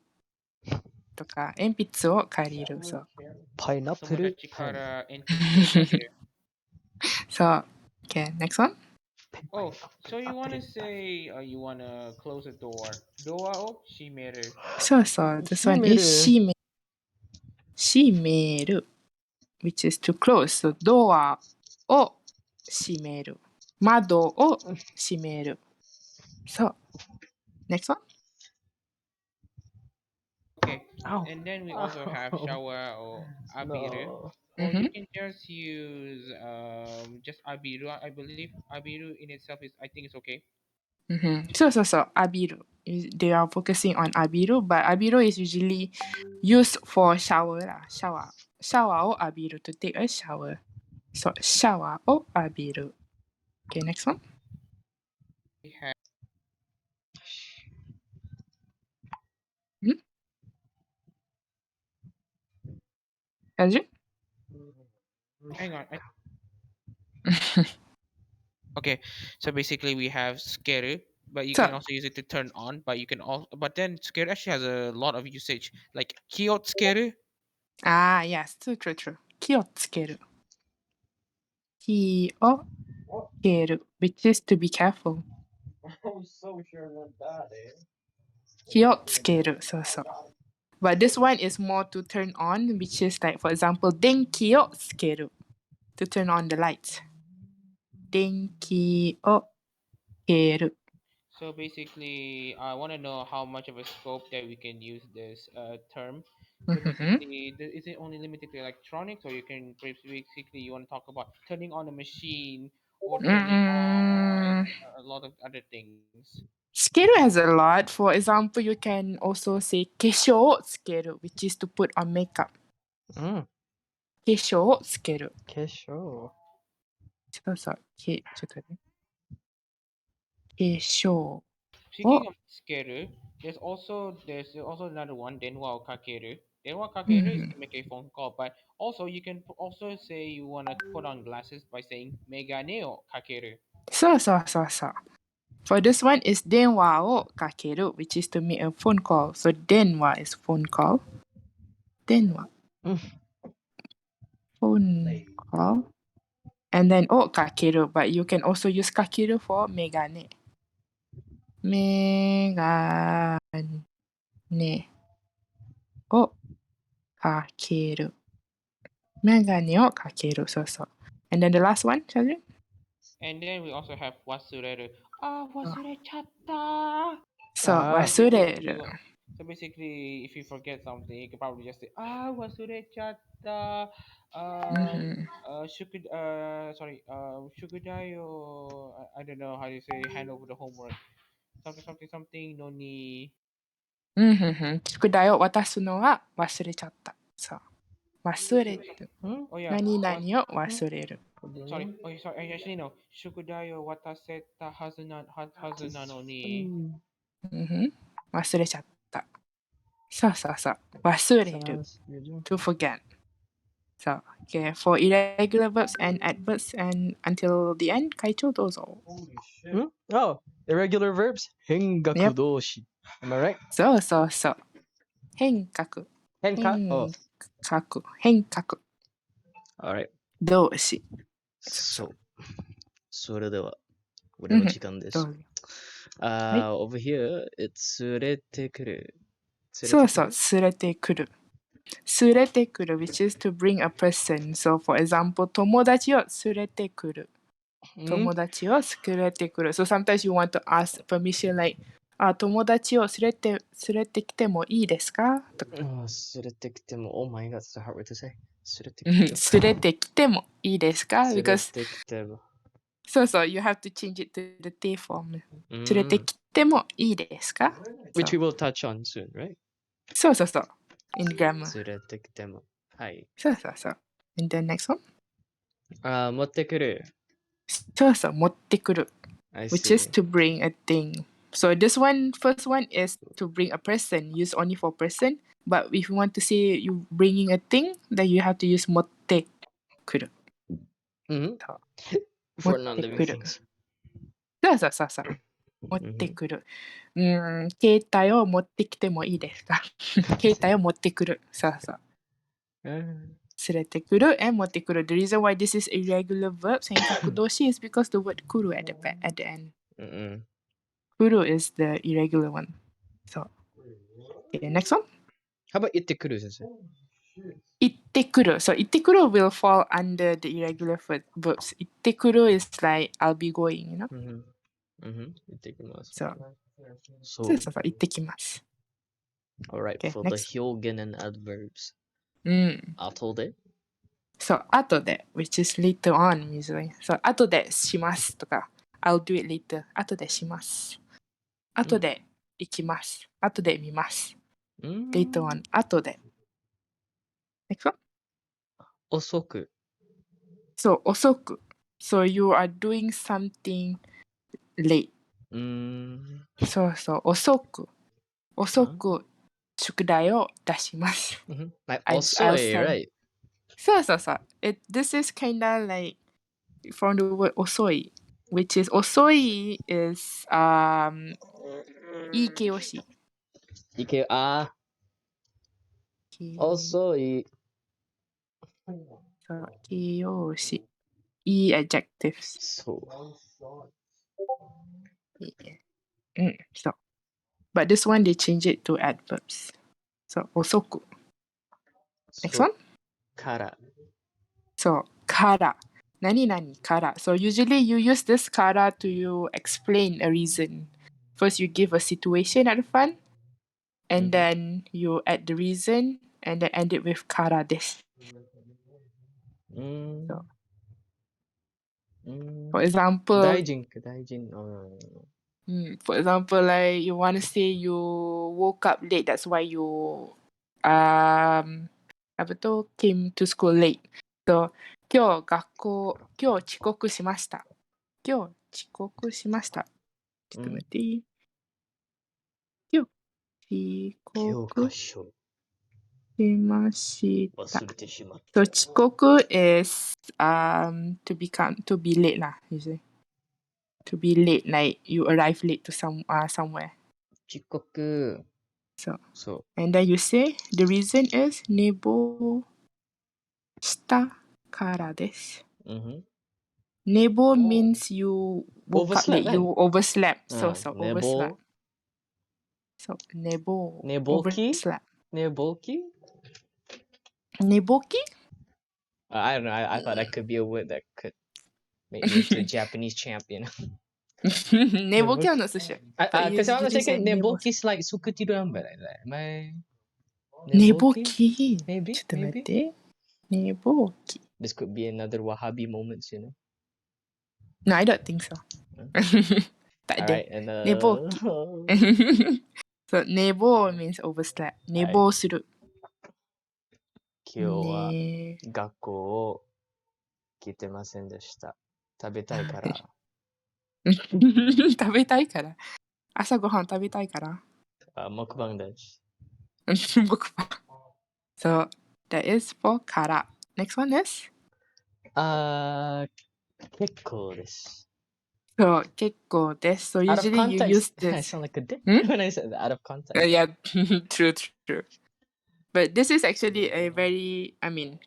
Speaker 2: とか、鉛筆を借りる. So
Speaker 3: Pineapple
Speaker 1: Tomodachi
Speaker 3: pen.
Speaker 1: kara enpitsu o kariru.
Speaker 2: so okay, next one.
Speaker 1: Oh,
Speaker 3: Pineapple
Speaker 1: so you wanna
Speaker 3: apple.
Speaker 1: say you wanna close a door. Doa o shimeru.
Speaker 2: So this one is
Speaker 3: Shimeru.
Speaker 2: 閉める, which is to close. So ドアを閉める. 窓を閉める. So next one.
Speaker 1: Okay,
Speaker 3: Ow.
Speaker 1: and then we also have
Speaker 3: Ow.
Speaker 1: shower or abiru.
Speaker 3: No.
Speaker 1: Or you
Speaker 2: Mm-hmm.
Speaker 1: can just use just abiru. I believe abiru in itself is, I think it's okay.
Speaker 2: Mm-hmm. So, abiru. They are focusing on abiru, but abiru is usually used for shower lah. Shower. Shower or abiru, to take a shower. So, shower or abiru. Okay, next one.
Speaker 1: We have,
Speaker 2: Hmm? Andrew?
Speaker 1: hang on. Okay, so basically we have skeru, but you
Speaker 2: So,
Speaker 1: can also use it to turn on. But you can also, but then skeru actually has a lot of usage, like kiot skeru.
Speaker 2: yes, true. 気をつける. 気をつける, which is to be careful.
Speaker 3: I'm so sure about that, eh?
Speaker 2: 気をつける, so. But this one is more to turn on, which is like, for example, 電気をつける, to turn on the lights. 電気をつける.
Speaker 1: So basically, I want to know how much of a scope that we can use this term. So
Speaker 2: Mm-hmm.
Speaker 1: basically, is it only limited to electronics, or you can basically you want to talk about turning on a machine or turning on
Speaker 2: Mm,
Speaker 1: a lot of other things?
Speaker 2: Skeru has a lot. For example, you can also say 化粧をつける, which is to put on makeup. 化粧をつける.
Speaker 3: 化粧.
Speaker 2: そうそう。ちょっと待って。化粧を
Speaker 1: Speaking of skeru, there's also another one, denwa o kakeru. Denwa kakeru is
Speaker 2: Mhm.
Speaker 1: to make a phone call, but also you can also say you want to put on glasses by saying megane o kakeru.
Speaker 2: So. For this one is 電話をかける, which is to make a phone call. So 電話 is phone call. 電話 phone call. And then をかける, but you can also use かける for メガネ. メガネをかける. メガネをかける. So. And then the last one, Shazrin?
Speaker 1: And then we also have wasureru. Ah, wasurechatta. So
Speaker 2: So,
Speaker 3: Ah.
Speaker 1: basically,
Speaker 2: 忘れる.
Speaker 1: if you forget something, you can probably just say ah wasurechatta.
Speaker 2: Mhm.
Speaker 1: Shukudayo. I don't know how you say hand over the homework. Something no ni.
Speaker 2: 宿題を渡すのは忘れちゃった. So, 忘れる.
Speaker 3: Hmm?
Speaker 1: Oh yeah,
Speaker 2: 何々を忘れる.
Speaker 3: What do you
Speaker 1: sorry.
Speaker 3: mean?
Speaker 1: Oh, sorry. Actually, no. Shukudayo wataseta hazu nano ni.
Speaker 2: Mhm. 忘れちゃった. So. 忘れる.
Speaker 3: Sounds good.
Speaker 2: To forget. So, okay, for irregular verbs and adverbs and until the end, Kaicho dozo.
Speaker 3: Hmm? Oh, irregular verbs.
Speaker 2: Yep.
Speaker 3: Hengakudoshi. Am I right?
Speaker 2: So. 変革.
Speaker 3: Henka. Oh,
Speaker 2: 変革.
Speaker 3: all right.
Speaker 2: 動詞. So.
Speaker 3: それでは、俺の時間です。
Speaker 2: どうぞ。はい。
Speaker 3: Over here, it's 連れてくる。
Speaker 2: そうそう、
Speaker 3: 連れてくる。
Speaker 2: 連れてくる. 連れてくる, which is to bring a person. So, for example, 友達を連れてくる.
Speaker 3: Hmm?
Speaker 2: 友達を連れてくる. So, sometimes you want to ask permission like, 友達を連れてきてもいいですか? とか。
Speaker 3: 連れてきても。Oh my god, that's a hard word to say.
Speaker 2: 連れてきてもいいですか? Because,
Speaker 3: 連れてきても。
Speaker 2: そうそう, you have to change it to the te form.
Speaker 3: Mm.
Speaker 2: 連れてきてもいいですか?
Speaker 3: Which we
Speaker 2: So,
Speaker 3: will touch on soon, right?
Speaker 2: そう。In grammar.
Speaker 3: 連れてきても。はい。
Speaker 2: そう。And then next one?
Speaker 3: 持ってくる。
Speaker 2: そう、持ってくる.
Speaker 3: I
Speaker 2: Which is
Speaker 3: see.
Speaker 2: to bring a thing. So this one, first one is to bring a person, use only for person. But if you want to say you bringing a thing, then you have to use 持ってくる.
Speaker 3: Mm-hmm.
Speaker 2: そう
Speaker 3: For non-living
Speaker 2: 持ってくる.
Speaker 3: things.
Speaker 2: そう。
Speaker 3: Mm-hmm.
Speaker 2: 持ってくる. 携帯を持ってきてもいいですか? 携帯を持ってくる. そう。
Speaker 3: Ah.
Speaker 2: 連れてくる and 持ってくる. The reason why this is irregular verb, 変革動詞 is because the word 来る at the end.
Speaker 3: Mm-mm.
Speaker 2: 来る is the irregular one. So, okay, next one.
Speaker 3: How about 行ってくる, sensei?
Speaker 2: 行ってくる. So, 行ってくる will fall under the irregular verbs. 行ってくる is like I'll be going, you know?
Speaker 3: Mm-hmm. Mm-hmm. 行ってきます.
Speaker 2: So,
Speaker 3: So,
Speaker 2: 行ってきます.
Speaker 3: alright,
Speaker 2: Okay,
Speaker 3: for the
Speaker 2: next.
Speaker 3: hyogen and adverbs.
Speaker 2: うん。
Speaker 3: 後で
Speaker 2: So, 後で which is later on usually. So, 後でしますとか I'll do it later. 後でします。後で行きます。後で見ます。later on. 後で。Next one?
Speaker 3: 遅く。
Speaker 2: So, 遅く。So, you are doing something late. そうそう、遅く。遅く宿題を出します。
Speaker 3: Like
Speaker 2: I'll
Speaker 3: osoi,
Speaker 2: send.
Speaker 3: right?
Speaker 2: そうそうそう。This is kinda like from the word 遅い which is 遅い is いい形容詞。
Speaker 3: 遅い。
Speaker 2: そう、形容詞。いい adjectives。
Speaker 3: そう。
Speaker 2: そう。But this one they change it to adverbs. So 遅く。Next one?
Speaker 3: から。
Speaker 2: そう、から。何々から。So usually you use this から to you explain a reason. First you give a situation at the front, and then you add the reason, and then end it with からです。So, for example,
Speaker 3: 大臣。
Speaker 2: for example, like you want to say you woke up late, that's why you apa tu came to school late. So 今日遅刻しました。今日遅刻しました。ちょっと待って。今日遅刻しました。
Speaker 3: 忘れてしまった。
Speaker 2: So 遅刻 is to be late lah usually. To be late, like you arrive late to somewhere.
Speaker 3: 遅刻。
Speaker 2: そう。And then you say the reason is 寝坊したからです。寝坊 means you woke up late, you overslept. So overslept. So 寝坊 overslept.
Speaker 3: 寝ぼき
Speaker 2: 寝ぼき
Speaker 3: I don't know. I thought that could be a word that could make me into a Japanese champion.
Speaker 2: 寝ぼき I'm not so sure. But
Speaker 3: Because I'm
Speaker 2: you just
Speaker 3: thinking
Speaker 2: said 寝坊
Speaker 3: neboki is like suku tidur lambat like that. Am I
Speaker 2: 寝ぼき
Speaker 3: Maybe,
Speaker 2: ちょっと待っ
Speaker 3: maybe.
Speaker 2: て。寝ぼき
Speaker 3: This could be another Wahhabi moments, you know.
Speaker 2: No, I don't think so. tak ada.
Speaker 3: Alright, and
Speaker 2: 寝ぼき So 寝坊 means overslept. 寝坊する。
Speaker 3: 今日は
Speaker 2: ね
Speaker 3: 学校来てませんでした。食べたいから。
Speaker 2: 食べたいから。朝ごはん食べたいから。
Speaker 3: mukbang です。
Speaker 2: 僕は。So, that is for から。Next one is?
Speaker 3: 結構です。
Speaker 2: So, 結構です。So,
Speaker 3: Out of
Speaker 2: usually you use
Speaker 3: context, I
Speaker 2: this.
Speaker 3: sound like a dick when I said that. Out of context.
Speaker 2: Yeah, true. But this is actually a very,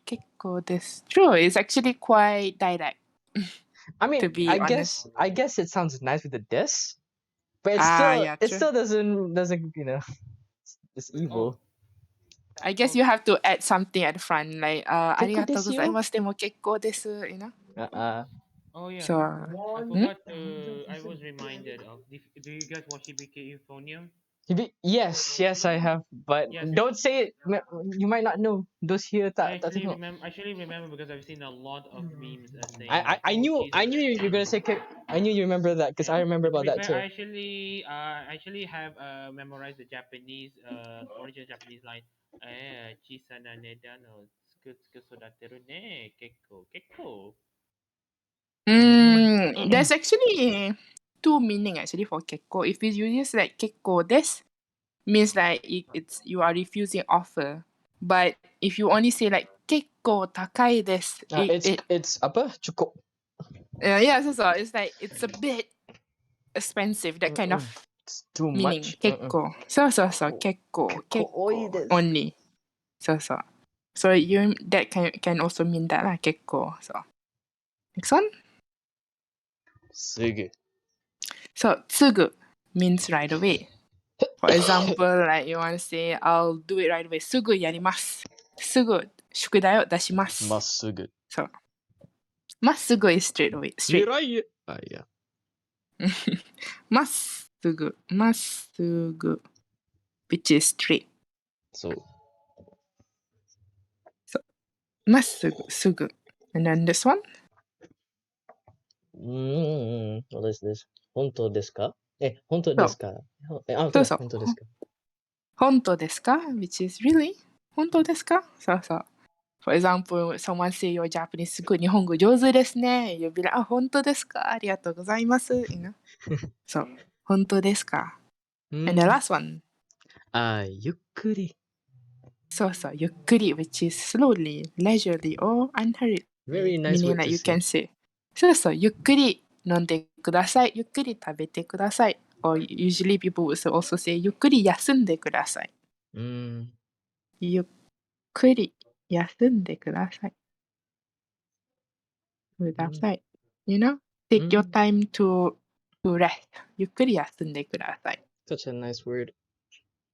Speaker 2: 結構です。True, it's actually quite direct.
Speaker 3: I mean,
Speaker 2: to be honest.
Speaker 3: I guess it sounds nice with the this, but
Speaker 2: Yeah,
Speaker 3: it
Speaker 2: true.
Speaker 3: still doesn't it's evil.
Speaker 2: I guess you have to add something at the front, like ありがとうございます。でも結構です、you know?
Speaker 1: Oh yeah.
Speaker 2: So,
Speaker 1: I forgot to. I was reminded of. Do you guys watch Hibiki Euphonium?
Speaker 3: Yes, I have, but
Speaker 1: Yes.
Speaker 3: don't say it. You might not know. Those here
Speaker 1: I
Speaker 3: tak tengok.
Speaker 1: actually remember because I've seen a lot of memes saying
Speaker 3: I knew you were gonna say. I knew you remember that because I remember about that too.
Speaker 1: I actually have memorized the Japanese original Japanese line. 小さな値段をつくつく育てるね。結構。
Speaker 2: there's actually two meaning actually for 結構. If you use like 結構です means like you are refusing offer. But if you only say like 結構高いです
Speaker 3: it's apa cukup.
Speaker 2: Yeah, so it's like it's a bit expensive, that kind of
Speaker 3: It's too
Speaker 2: meaning.
Speaker 3: much.
Speaker 2: 結構。そう。結構。
Speaker 3: 多いです。
Speaker 2: only. So. So that can also mean that lah, 結構. So. Next one?
Speaker 3: すぐ。
Speaker 2: So, すぐ means right away. For example, like you want to say, I'll do it right away. すぐやります。すぐ宿題を出します。
Speaker 3: まっすぐ。
Speaker 2: そう。まっすぐ is straight away. Straight.
Speaker 3: いや。
Speaker 2: まっすぐ。which is straight.
Speaker 3: そう。
Speaker 2: Massugu, sugu. And then this one?
Speaker 3: What is this? Honto desu ka? Honto
Speaker 2: So,
Speaker 3: desu ka? Okay,
Speaker 2: so,
Speaker 3: honto desu ka?
Speaker 2: honto desu ka? Which is really? Honto desu ka? So. For example, someone say your Japanese すごい日本語上手ですね. You'll be like, あ、本当ですか? ありがとうございます. You know? So, 本当ですか? And the last one.
Speaker 3: ゆっくり.
Speaker 2: So,ゆっくり, which is slowly, leisurely, or unhurriedly.
Speaker 3: Very nice
Speaker 2: Meaning
Speaker 3: word
Speaker 2: that
Speaker 3: to
Speaker 2: you
Speaker 3: say.
Speaker 2: can say, ゆっくり飲んでください. ゆっくり食べてください. Or usually people would also say, ゆっくり休んでください. ゆっくり休んでください. ください. You know? Take your time to rest. ゆっくり休んでください.
Speaker 3: Such a nice word.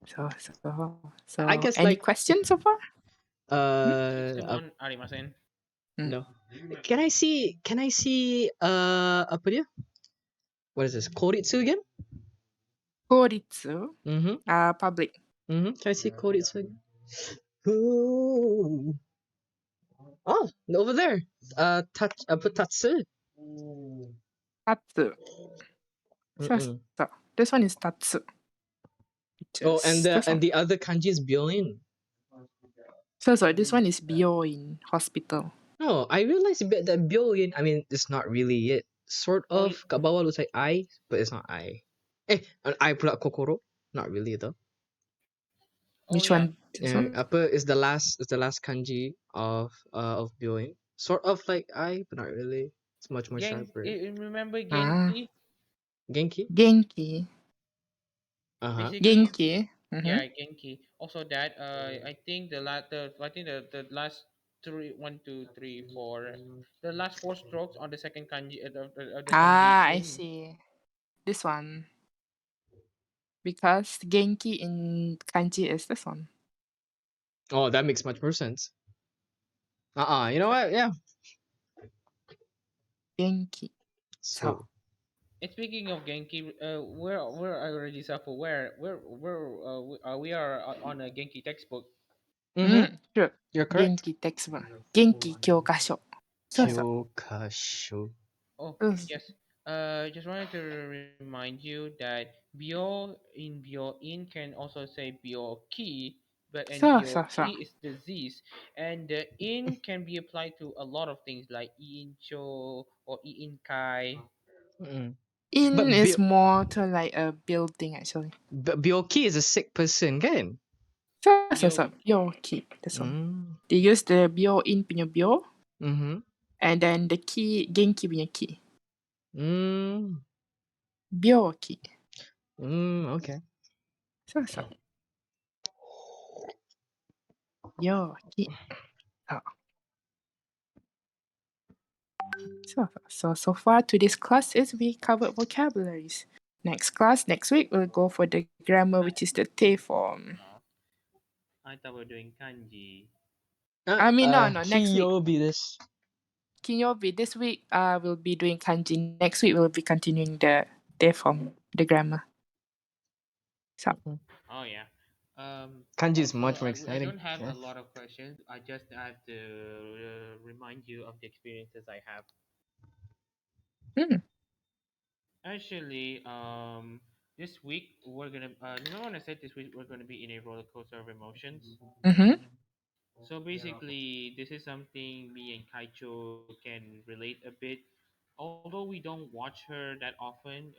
Speaker 2: So,
Speaker 3: I guess
Speaker 2: any
Speaker 3: like
Speaker 2: questions so far?
Speaker 1: Simon arimasen.
Speaker 3: no. Can I see apa dia? What is this? Koritsu again?
Speaker 2: 公立 public.
Speaker 3: Can I see Koritsu again? Ooh. Oh, over there. Put tatsu.
Speaker 2: tatsu. So, this one is tatsu.
Speaker 3: Oh,
Speaker 2: Which is this one.
Speaker 3: the other kanji is byoin.
Speaker 2: So, this one is in hospital.
Speaker 3: No, I realized that byoin, I mean, it's not really it. Sort
Speaker 1: Oh,
Speaker 3: of, kabawa looks like I, but it's not I. An I pula kokoro. Not really though.
Speaker 1: oh
Speaker 2: Which
Speaker 1: yeah.
Speaker 2: one? This one?
Speaker 3: Apa is the last kanji of byoin. Sort of like I, but not really. It's much more sharper.
Speaker 1: Remember
Speaker 2: Ah,
Speaker 1: Genki?
Speaker 3: Genki?
Speaker 2: genki.
Speaker 3: Uh-huh.
Speaker 1: Basically,
Speaker 2: Genki.
Speaker 1: yeah, Genki. Also that I think the last three, one, two, three, four, the last four strokes on the second kanji of the kanji
Speaker 2: Ah, I
Speaker 1: in.
Speaker 2: see. This one. Because genki in kanji is this one.
Speaker 3: Oh, that makes much more sense. You know what? Yeah.
Speaker 2: Genki. So,
Speaker 3: So.
Speaker 1: And speaking of Genki, we're already self-aware. We are on a Genki textbook.
Speaker 2: sure.
Speaker 3: You're correct.
Speaker 2: Genki textbook. Genki 教科書. So.
Speaker 3: Kyokasho.
Speaker 1: Oh,
Speaker 2: So.
Speaker 1: yes. Just wanted to remind you that bio in can also say bio ki, but and bio
Speaker 2: So.
Speaker 1: ki is disease, and the in can be applied to a lot of things like in cho or in kai.
Speaker 3: Mm.
Speaker 2: In
Speaker 3: But
Speaker 2: is more to like a building actually.
Speaker 3: Byoki is a sick person, kan?
Speaker 2: So.
Speaker 1: Bio.
Speaker 2: Byoki. This one.
Speaker 3: Mm.
Speaker 2: They use the bio in punya bio.
Speaker 3: Mm-hmm.
Speaker 2: And then the ki, genki punya ki.
Speaker 3: Mm.
Speaker 2: Byoki.
Speaker 3: Okay.
Speaker 2: So. Byoki. So far today's class is we covered vocabularies. Next class, next week, we'll go for the grammar, which is the te form.
Speaker 1: I thought we're doing kanji.
Speaker 2: I mean, no, next week.
Speaker 3: Kiyobi this.
Speaker 2: Kinyobi, this week, we'll be doing kanji. Next week, we'll be continuing the te form, the grammar. So,
Speaker 1: Oh yeah.
Speaker 3: Kanji is
Speaker 1: Also,
Speaker 3: much more
Speaker 1: I
Speaker 3: exciting.
Speaker 1: don't have
Speaker 3: Yeah.
Speaker 1: a lot of questions. I just have to remind you of the experiences I have.
Speaker 2: mm,
Speaker 1: Actually, this week we're gonna. Remember when I said this week we're gonna be in a roller coaster of emotions?
Speaker 2: mm-hmm.
Speaker 1: So basically, this is something me and Kaicho can relate a bit. Although we don't watch her that often,